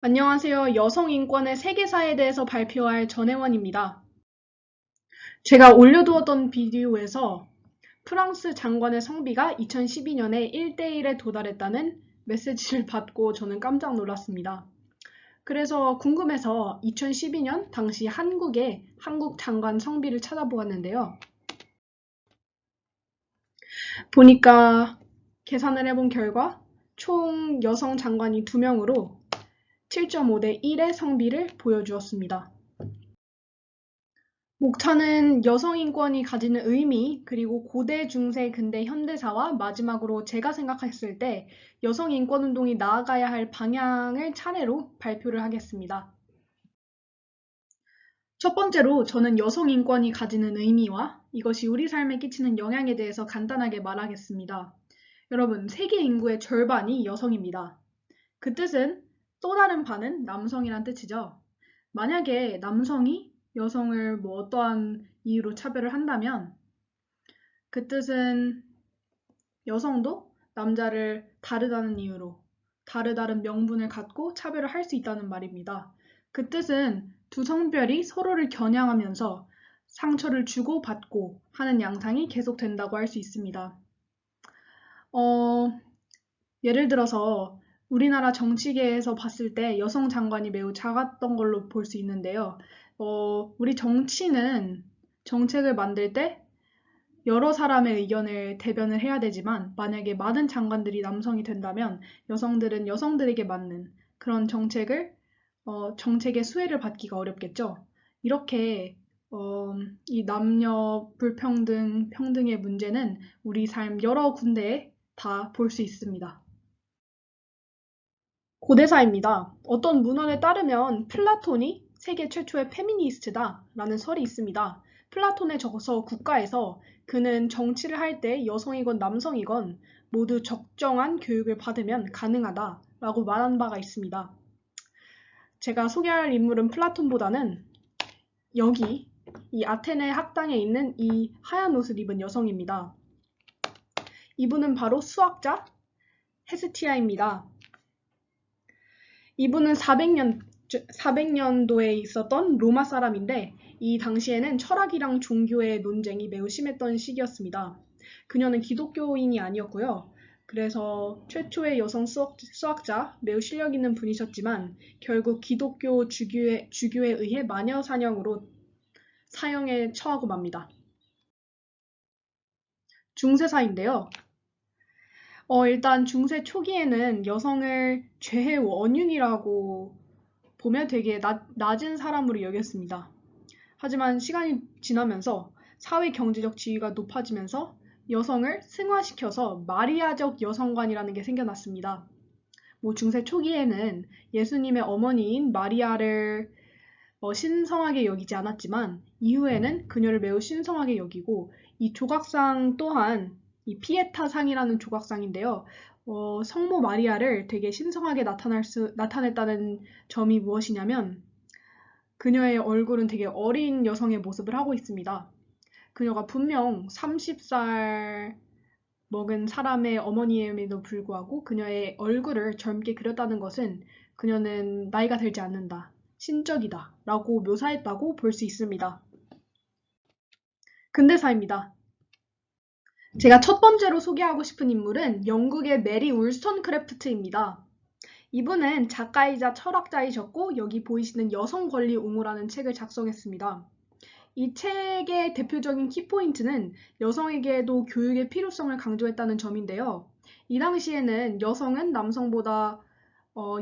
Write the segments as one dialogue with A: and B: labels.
A: 안녕하세요. 여성 인권의 세계사에 대해서 발표할 전혜원입니다. 제가 올려두었던 비디오에서 프랑스 장관의 성비가 2012년에 1대1에 도달했다는 메시지를 받고 저는 깜짝 놀랐습니다. 그래서 궁금해서 2012년 당시 한국의 한국 장관 성비를 찾아보았는데요. 보니까 계산을 해본 결과 총 여성 장관이 2명으로 7.5대 1의 성비를 보여주었습니다. 목차는 여성 인권이 가지는 의미, 그리고 고대, 중세, 근대, 현대사와 마지막으로 제가 생각했을 때 여성 인권 운동이 나아가야 할 방향을 차례로 발표를 하겠습니다. 첫 번째로 저는 여성 인권이 가지는 의미와 이것이 우리 삶에 끼치는 영향에 대해서 간단하게 말하겠습니다. 여러분, 세계 인구의 절반이 여성입니다. 그 뜻은 또 다른 반은 남성이란 뜻이죠. 만약에 남성이 여성을 어떠한 이유로 차별을 한다면 그 뜻은 여성도 남자를 다르다는 이유로 다른 명분을 갖고 차별을 할 수 있다는 말입니다. 그 뜻은 두 성별이 서로를 겨냥하면서 상처를 주고받고 하는 양상이 계속된다고 할 수 있습니다. 예를 들어서 우리나라 정치계에서 봤을 때 여성 장관이 매우 작았던 걸로 볼 수 있는데요. 우리 정치는 정책을 만들 때 여러 사람의 의견을 대변을 해야 되지만 만약에 많은 장관들이 남성이 된다면 여성들은 여성들에게 맞는 그런 정책의 수혜를 받기가 어렵겠죠. 이렇게 이 남녀 평등의 문제는 우리 삶 여러 군데에 다 볼 수 있습니다. 고대사입니다. 어떤 문헌에 따르면 플라톤이 세계 최초의 페미니스트다라는 설이 있습니다. 플라톤의 저서 국가에서 그는 정치를 할 때 여성이건 남성이건 모두 적정한 교육을 받으면 가능하다라고 말한 바가 있습니다. 제가 소개할 인물은 플라톤보다는 여기 이 아테네 학당에 있는 이 하얀 옷을 입은 여성입니다. 이분은 바로 수학자 헤스티아입니다. 이분은 400년도에 있었던 로마 사람인데 이 당시에는 철학이랑 종교의 논쟁이 매우 심했던 시기였습니다. 그녀는 기독교인이 아니었고요. 그래서 최초의 여성 수학자, 매우 실력 있는 분이셨지만 결국 기독교 주교에 의해 마녀 사냥으로 사형에 처하고 맙니다. 중세사인데요. 일단 중세 초기에는 여성을 죄의 원흉이라고 보면 되게 낮은 사람으로 여겼습니다. 하지만 시간이 지나면서 사회 경제적 지위가 높아지면서 여성을 승화시켜서 마리아적 여성관이라는 게 생겨났습니다. 중세 초기에는 예수님의 어머니인 마리아를 신성하게 여기지 않았지만 이후에는 그녀를 매우 신성하게 여기고 이 조각상 또한 이 피에타상이라는 조각상인데요. 성모 마리아를 되게 신성하게 나타냈다는 점이 무엇이냐면 그녀의 얼굴은 되게 어린 여성의 모습을 하고 있습니다. 그녀가 분명 30살 먹은 사람의 어머니임에도 불구하고 그녀의 얼굴을 젊게 그렸다는 것은 그녀는 나이가 들지 않는다, 신적이다 라고 묘사했다고 볼 수 있습니다. 근대사입니다. 제가 첫 번째로 소개하고 싶은 인물은 영국의 메리 울스턴크래프트입니다. 이분은 작가이자 철학자이셨고 여기 보이시는 여성 권리 옹호라는 책을 작성했습니다. 이 책의 대표적인 키포인트는 여성에게도 교육의 필요성을 강조했다는 점인데요. 이 당시에는 여성은 남성보다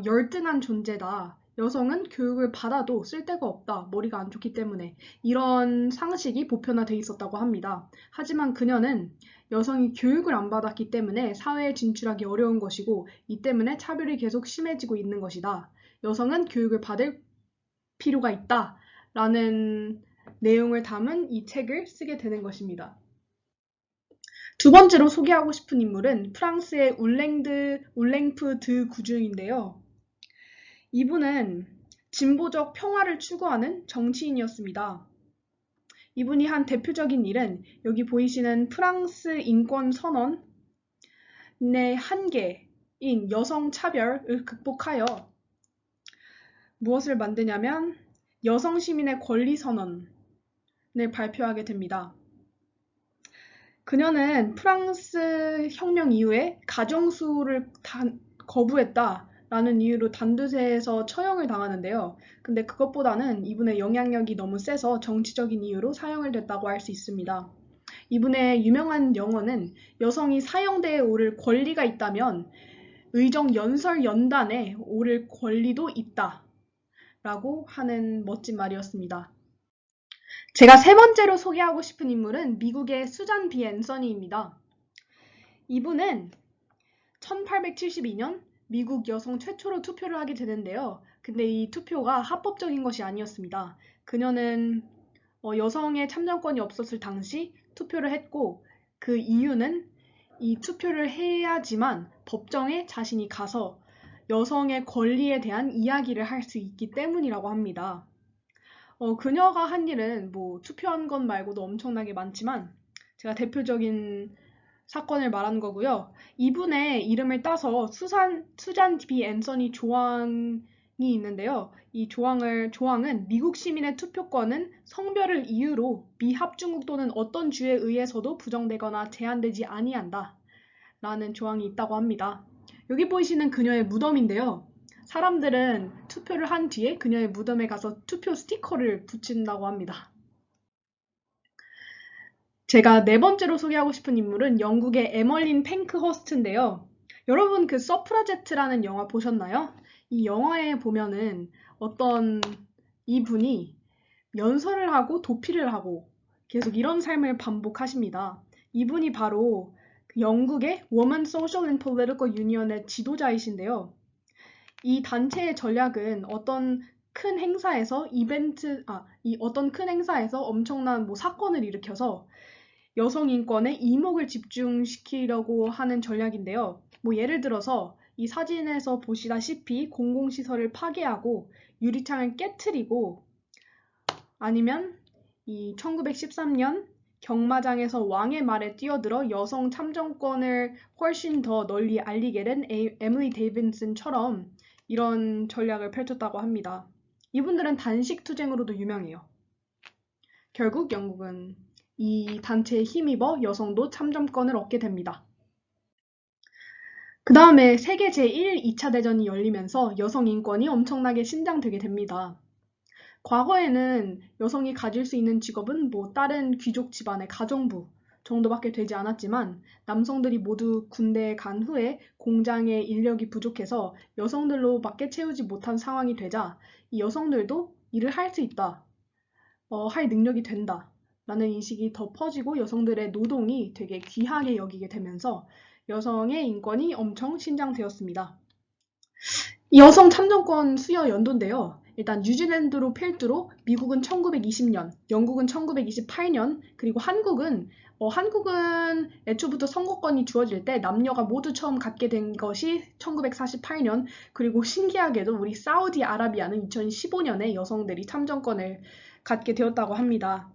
A: 열등한 존재다. 여성은 교육을 받아도 쓸데가 없다. 머리가 안 좋기 때문에. 이런 상식이 보편화돼 있었다고 합니다. 하지만 그녀는 여성이 교육을 안 받았기 때문에 사회에 진출하기 어려운 것이고 이 때문에 차별이 계속 심해지고 있는 것이다. 여성은 교육을 받을 필요가 있다. 라는 내용을 담은 이 책을 쓰게 되는 것입니다. 두 번째로 소개하고 싶은 인물은 프랑스의 울랭프 드 구주인데요. 이분은 진보적 평화를 추구하는 정치인이었습니다. 이분이 한 대표적인 일은 여기 보이시는 프랑스 인권 선언의 한계인 여성 차별을 극복하여 무엇을 만드냐면 여성 시민의 권리 선언을 발표하게 됩니다. 그녀는 프랑스 혁명 이후에 가정수를 거부했다라는 이유로 단두세에서 처형을 당하는데요. 근데 그것보다는 이분의 영향력이 너무 세서 정치적인 이유로 사형을 됐다고 할 수 있습니다. 이분의 유명한 영어는 여성이 사형대에 오를 권리가 있다면 의정 연설 연단에 오를 권리도 있다 라고 하는 멋진 말이었습니다. 제가 세 번째로 소개하고 싶은 인물은 미국의 수잔 B. 앤서니입니다. 이분은 1872년 미국 여성 최초로 투표를 하게 되는데요. 근데 이 투표가 합법적인 것이 아니었습니다. 그녀는 여성의 참정권이 없었을 당시 투표를 했고 그 이유는 이 투표를 해야지만 법정에 자신이 가서 여성의 권리에 대한 이야기를 할 수 있기 때문이라고 합니다. 그녀가 한 일은 뭐 투표한 것 말고도 엄청나게 많지만 제가 대표적인 사건을 말하는 거고요. 이분의 이름을 따서 수잔 B. 앤서니 조항이 있는데요. 이 조항은 미국 시민의 투표권은 성별을 이유로 미합중국 또는 어떤 주에 의해서도 부정되거나 제한되지 아니한다 라는 조항이 있다고 합니다. 여기 보이시는 그녀의 무덤인데요. 사람들은 투표를 한 뒤에 그녀의 무덤에 가서 투표 스티커를 붙인다고 합니다. 제가 네 번째로 소개하고 싶은 인물은 영국의 에멀린 팽크허스트인데요. 여러분 그 서프라제트라는 영화 보셨나요? 이 영화에 보면은 어떤 이분이 연설을 하고 도피를 하고 계속 이런 삶을 반복하십니다. 이분이 바로 영국의 Women Social and Political Union의 지도자이신데요. 이 단체의 전략은 어떤 큰 행사에서 어떤 큰 행사에서 엄청난 뭐 사건을 일으켜서 여성 인권에 이목을 집중시키려고 하는 전략인데요. 뭐 예를 들어서 이 사진에서 보시다시피 공공시설을 파괴하고 유리창을 깨트리고 아니면 이 1913년 경마장에서 왕의 말에 뛰어들어 여성 참정권을 훨씬 더 널리 알리게 된 에밀리 데이비슨처럼 이런 전략을 펼쳤다고 합니다. 이분들은 단식 투쟁으로도 유명해요. 결국 영국은 이 단체에 힘입어 여성도 참정권을 얻게 됩니다. 그 다음에 세계 제1, 2차 대전이 열리면서 여성 인권이 엄청나게 신장되게 됩니다. 과거에는 여성이 가질 수 있는 직업은 뭐 다른 귀족 집안의 가정부 정도밖에 되지 않았지만 남성들이 모두 군대에 간 후에 공장에 인력이 부족해서 여성들로밖에 채우지 못한 상황이 되자 이 여성들도 일을 할 수 있다, 할 능력이 된다 라는 인식이 더 퍼지고 여성들의 노동이 되게 귀하게 여기게 되면서 여성의 인권이 엄청 신장되었습니다. 여성 참정권 수여 연도인데요. 일단 뉴질랜드로 필두로 미국은 1920년, 영국은 1928년, 그리고 한국은 애초부터 선거권이 주어질 때 남녀가 모두 처음 갖게 된 것이 1948년, 그리고 신기하게도 우리 사우디아라비아는 2015년에 여성들이 참정권을 갖게 되었다고 합니다.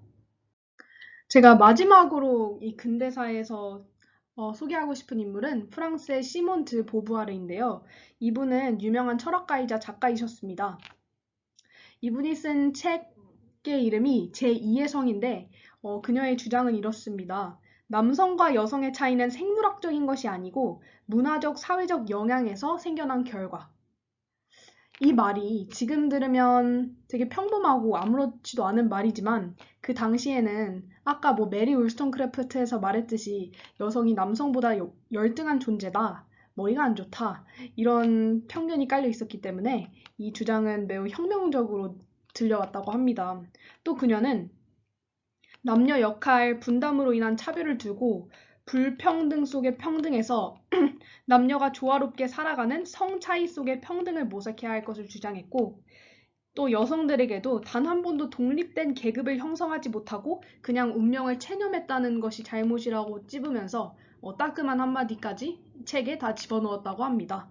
A: 제가 마지막으로 이 근대사에서 소개하고 싶은 인물은 프랑스의 시몬 드 보부아르인데요. 이분은 유명한 철학가이자 작가이셨습니다. 이분이 쓴 책의 이름이 제2의 성인데 그녀의 주장은 이렇습니다. 남성과 여성의 차이는 생물학적인 것이 아니고 문화적, 사회적 영향에서 생겨난 결과. 이 말이 지금 들으면 되게 평범하고 아무렇지도 않은 말이지만 그 당시에는 아까 뭐 메리 울스턴크래프트에서 말했듯이 여성이 남성보다 열등한 존재다, 머리가 안 좋다 이런 편견이 깔려 있었기 때문에 이 주장은 매우 혁명적으로 들려왔다고 합니다. 또 그녀는 남녀 역할 분담으로 인한 차별을 두고 불평등 속의 평등에서 남녀가 조화롭게 살아가는 성 차이 속의 평등을 모색해야 할 것을 주장했고 또 여성들에게도 단 한 번도 독립된 계급을 형성하지 못하고 그냥 운명을 체념했다는 것이 잘못이라고 찝으면서 따끔한 한마디까지 책에 다 집어넣었다고 합니다.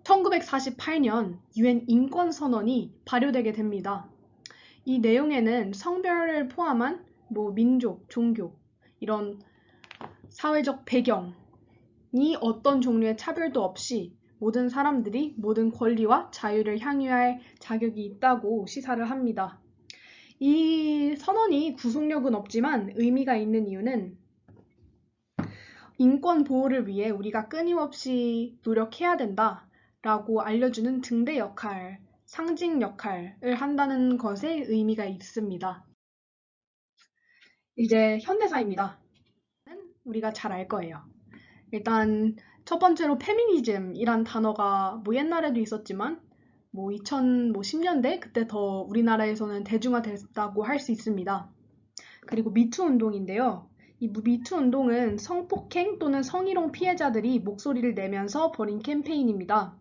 A: 1948년 UN 인권선언이 발효되게 됩니다. 이 내용에는 성별을 포함한 뭐 민족, 종교 이런 사회적 배경이 어떤 종류의 차별도 없이 모든 사람들이 모든 권리와 자유를 향유할 자격이 있다고 시사를 합니다. 이 선언이 구속력은 없지만 의미가 있는 이유는 인권 보호를 위해 우리가 끊임없이 노력해야 된다라고 알려주는 등대 역할, 상징 역할을 한다는 것에 의미가 있습니다. 이제 현대사입니다. 우리가 잘 알 거예요. 일단 첫 번째로 페미니즘이란 단어가 옛날에도 있었지만 2010년대 그때 더 우리나라에서는 대중화됐다고 할 수 있습니다. 그리고 미투 운동인데요. 이 미투 운동은 성폭행 또는 성희롱 피해자들이 목소리를 내면서 벌인 캠페인입니다.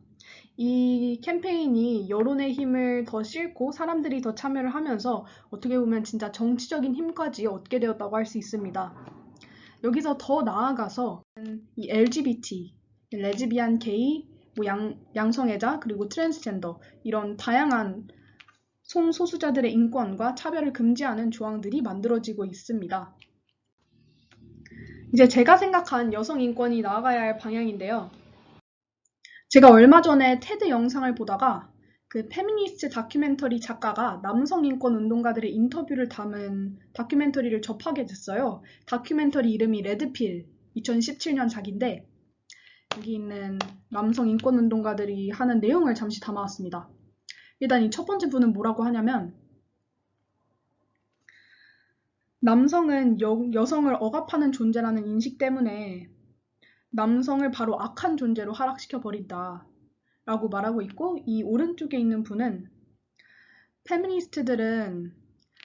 A: 이 캠페인이 여론의 힘을 더 싣고 사람들이 더 참여를 하면서 어떻게 보면 진짜 정치적인 힘까지 얻게 되었다고 할 수 있습니다. 여기서 더 나아가서 이 LGBT, 레즈비안, 게이, 양성애자, 그리고 트랜스젠더 이런 다양한 성소수자들의 인권과 차별을 금지하는 조항들이 만들어지고 있습니다. 이제 제가 생각한 여성 인권이 나아가야 할 방향인데요. 제가 얼마 전에 테드 영상을 보다가 그 페미니스트 다큐멘터리 작가가 남성 인권 운동가들의 인터뷰를 담은 다큐멘터리를 접하게 됐어요. 다큐멘터리 이름이 레드필 2017년작인데 여기 있는 남성 인권 운동가들이 하는 내용을 잠시 담아왔습니다. 일단 이 첫 번째 분은 뭐라고 하냐면 남성은 여성을 억압하는 존재라는 인식 때문에 남성을 바로 악한 존재로 하락시켜 버린다 라고 말하고 있고 이 오른쪽에 있는 분은 페미니스트들은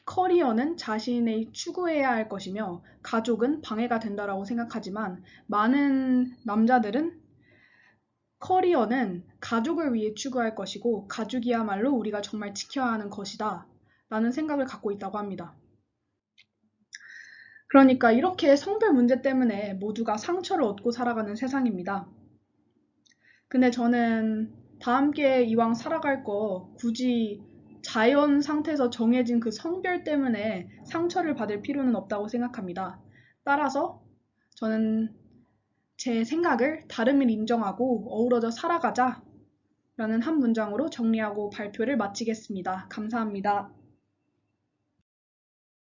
A: 커리어는 자신의 추구해야 할 것이며 가족은 방해가 된다라고 생각하지만 많은 남자들은 커리어는 가족을 위해 추구할 것이고 가족이야말로 우리가 정말 지켜야 하는 것이다 라는 생각을 갖고 있다고 합니다. 그러니까 이렇게 성별 문제 때문에 모두가 상처를 얻고 살아가는 세상입니다. 근데 저는 다 함께 이왕 살아갈 거 굳이 자연 상태에서 정해진 그 성별 때문에 상처를 받을 필요는 없다고 생각합니다. 따라서 저는 제 생각을 다름을 인정하고 어우러져 살아가자 라는 한 문장으로 정리하고 발표를 마치겠습니다. 감사합니다.